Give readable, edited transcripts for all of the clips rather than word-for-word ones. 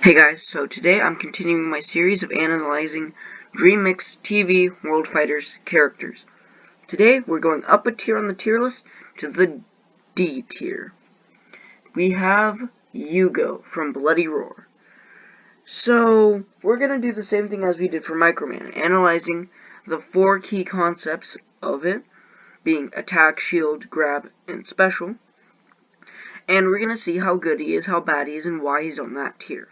Hey guys, so today I'm continuing my series of analyzing Dreammix TV World Fighters characters. Today we're going up a tier on the tier list to the D tier. We have Yugo from Bloody Roar. So we're going to do the same thing as we did for Microman, analyzing the 4 key concepts of it, being attack, shield, grab, and special. And we're going to see how good he is, how bad he is, and why he's on that tier.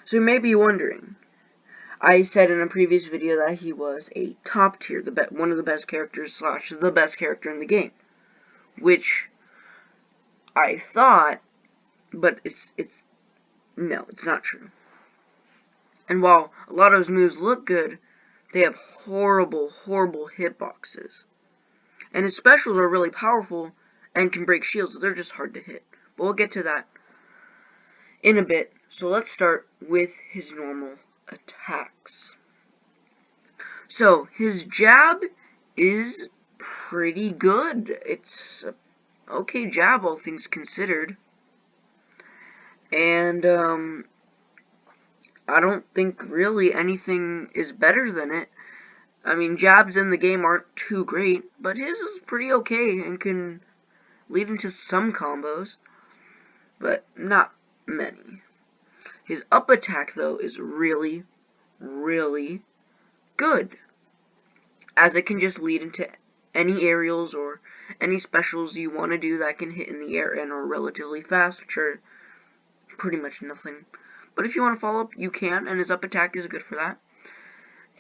So you may be wondering, I said in a previous video that he was a top tier, one of the best characters / the best character in the game, which I thought, but no, it's not true. And while a lot of his moves look good, they have horrible hitboxes. And his specials are really powerful and can break shields, they're just hard to hit. But we'll get to that in a bit. So let's start with his normal attacks. So his jab is pretty good. It's a okay jab, all things considered. And I don't think really anything is better than it. I mean, jabs in the game aren't too great, but his is pretty okay and can lead into some combos, but not many. His up attack, though, is really good, as it can just lead into any aerials or any specials you want to do that can hit in the air and are relatively fast, which are pretty much nothing. But if you want to follow up, you can, and his up attack is good for that.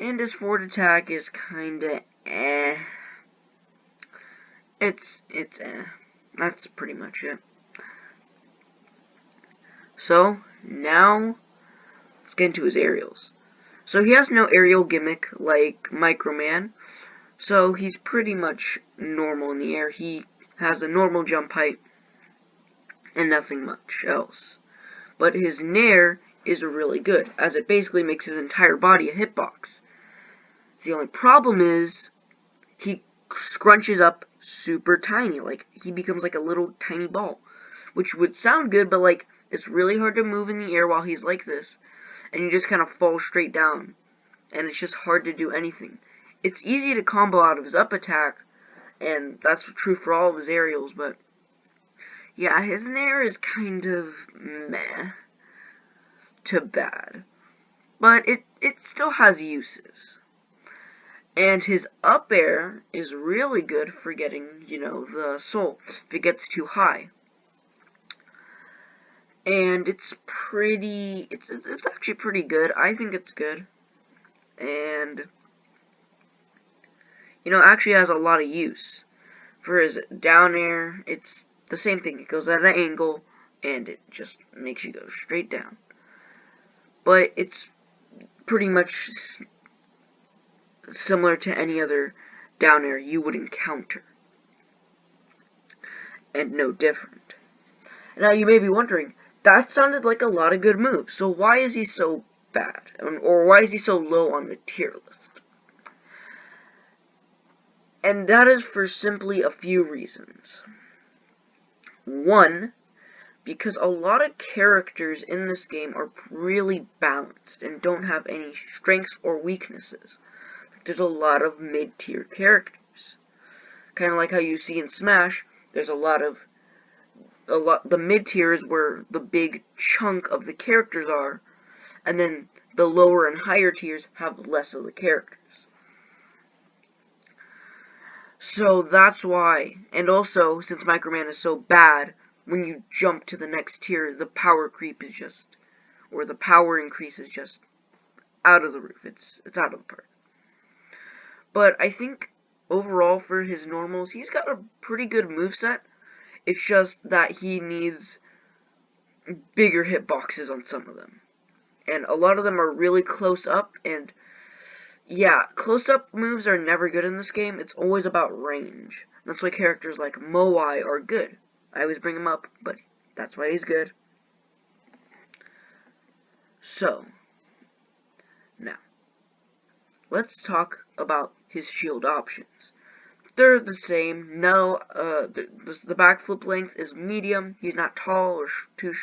And his forward attack is kinda eh. It's eh. That's pretty much it. So, now, let's get into his aerials. So he has no aerial gimmick like Microman, so he's pretty much normal in the air. He has a normal jump height and nothing much else. But his nair is really good, as it basically makes his entire body a hitbox. The only problem is he scrunches up super tiny, like he becomes like a little tiny ball, which would sound good, but like it's really hard to move in the air while he's like this, and you just kind of fall straight down, and it's just hard to do anything. It's easy to combo out of his up attack, and that's true for all of his aerials, but yeah, his nair is kind of meh to bad, but it still has uses. And his up air is really good for getting, the soul, if it gets too high. And it's actually pretty good. I think it's good. And, actually has a lot of use. For his down air, it's the same thing. It goes at an angle, and it just makes you go straight down. But it's pretty much similar to any other down air you would encounter, and no different. Now you may be wondering, that sounded like a lot of good moves, so why is he so bad, or why is he so low on the tier list? And that is for simply a few reasons. One, because a lot of characters in this game are really balanced and don't have any strengths or weaknesses. There's a lot of mid-tier characters. Kind of like how you see in Smash, there's the mid-tier is where the big chunk of the characters are, and then the lower and higher tiers have less of the characters. So that's why, and also, since Microman is so bad, when you jump to the next tier, the power creep is just, or the power increase is just out of the roof. It's out of the park. But I think overall for his normals, he's got a pretty good moveset. It's just that he needs bigger hitboxes on some of them. And a lot of them are really close up, and yeah, close up moves are never good in this game. It's always about range. That's why characters like Moai are good. I always bring him up, but that's why he's good. So, now, let's talk about his shield options. they're the same. No, the backflip length is medium. He's not tall or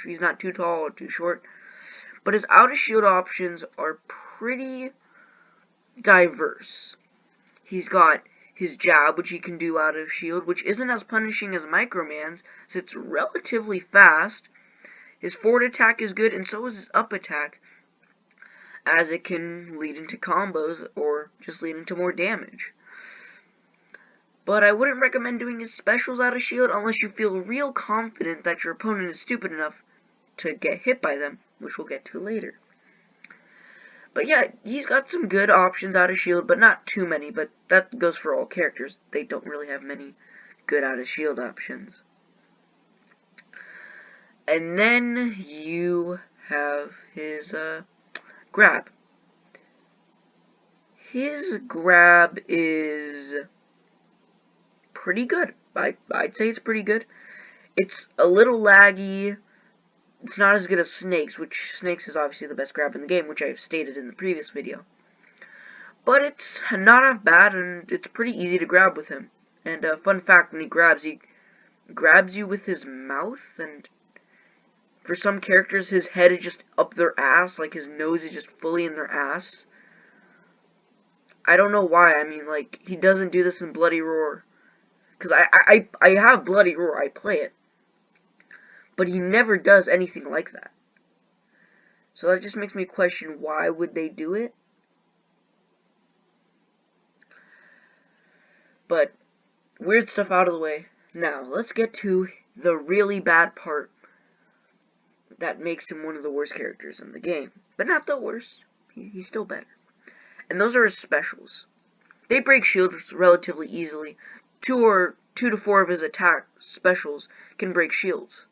he's not too tall or too short. But his out of shield options are pretty diverse. He's got his jab, which he can do out of shield, which isn't as punishing as Microman's, so it's relatively fast. His forward attack is good, and so is his up attack, as it can lead into combos or just lead into more damage. But I wouldn't recommend doing his specials out of shield unless you feel real confident that your opponent is stupid enough to get hit by them, which we'll get to later. But yeah, he's got some good options out of shield, but not too many, but that goes for all characters. They don't really have many good out of shield options. And then you have his grab. His grab is pretty good. I'd say it's pretty good. It's a little laggy. It's not as good as Snake's, which Snake's is obviously the best grab in the game, which I've stated in the previous video. But it's not half bad, and it's pretty easy to grab with him. And fun fact, when he grabs you with his mouth, and for some characters, his head is just up their ass, like his nose is just fully in their ass. I don't know why. I mean, like, he doesn't do this in Bloody Roar. Because I have Bloody Roar, I play it. But he never does anything like that. So that just makes me question, why would they do it? But, weird stuff out of the way. Now, let's get to the really bad part that makes him one of the worst characters in the game. But not the worst. He's still better. And those are his specials. They break shields relatively easily. 2 to 4 of his attack specials can break shields.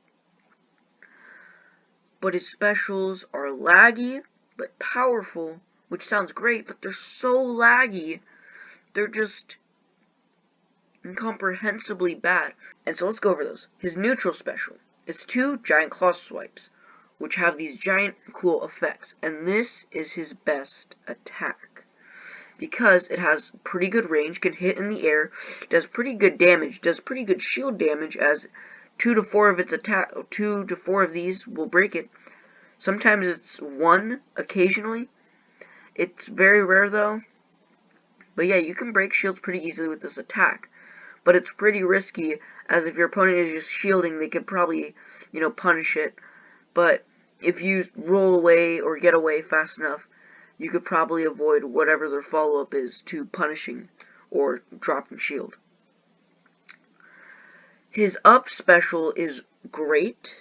But his specials are laggy, but powerful, which sounds great, but they're so laggy, they're just incomprehensibly bad. And so let's go over those. His neutral special. It's 2 giant claw swipes, which have these giant cool effects. And this is his best attack, because it has pretty good range, can hit in the air, does pretty good damage, does pretty good shield damage, as 2 to 4 of its attack, 2 to 4 of these will break it. Sometimes it's 1 occasionally. It's very rare though. But yeah, you can break shields pretty easily with this attack. But it's pretty risky, as if your opponent is just shielding, they could probably, punish it. But if you roll away or get away fast enough, you could probably avoid whatever their follow-up is to punishing or dropping shield. His up special is great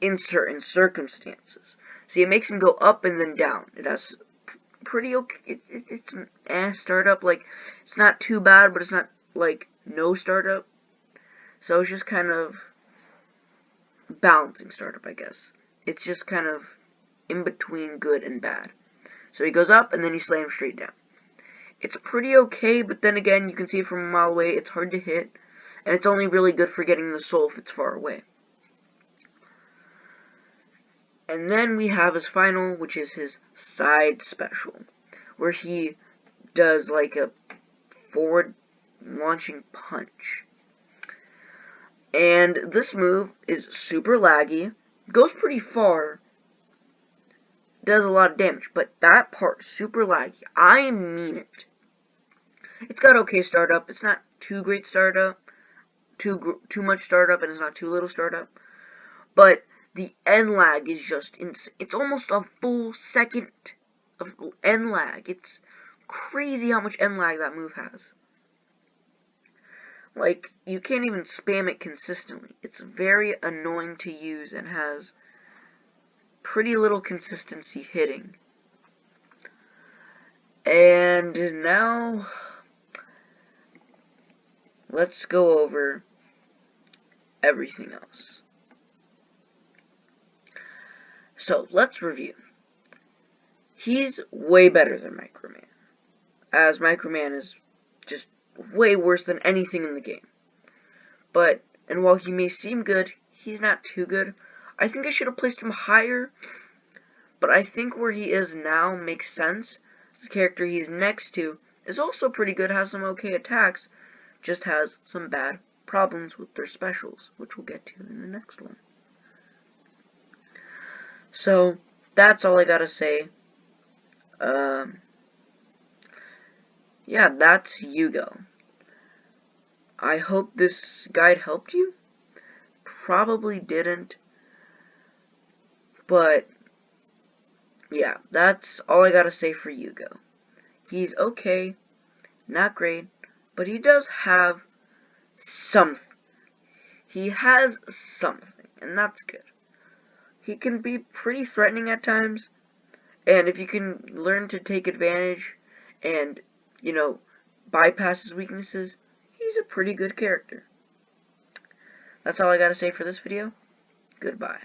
in certain circumstances. See, it makes him go up and then down. It has pretty okay. It's startup. Like, it's not too bad, but it's not like no startup. So it's just kind of balancing startup, I guess. It's just kind of in between good and bad. So he goes up and then you slam straight down. It's pretty okay, but then again, you can see it from a mile away. It's hard to hit, and it's only really good for getting the soul if it's far away. And then we have his final, which is his side special, where he does like a forward launching punch. And this move is super laggy, goes pretty far, does a lot of damage, but that part, super laggy. I mean it. It's got okay startup. It's not too great startup, too much startup, and it's not too little startup. But the end lag is just insane. It's almost a full second of end lag. It's crazy how much end lag that move has. Like, you can't even spam it consistently. It's very annoying to use and has pretty little consistency hitting. And now, let's go over everything else. So, let's review. He's way better than Microman, as Microman is just way worse than anything in the game. And while he may seem good, he's not too good. I think I should have placed him higher, but I think where he is now makes sense. The character he's next to is also pretty good, has some okay attacks, just has some bad problems with their specials, which we'll get to in the next one. So, that's all I gotta say. Yeah, that's Yugo. I hope this guide helped you. Probably didn't. But, yeah, that's all I gotta say for Yugo. He's okay, not great, but he does have something. He has something, and that's good. He can be pretty threatening at times, and if you can learn to take advantage and, bypass his weaknesses, he's a pretty good character. That's all I gotta say for this video. Goodbye.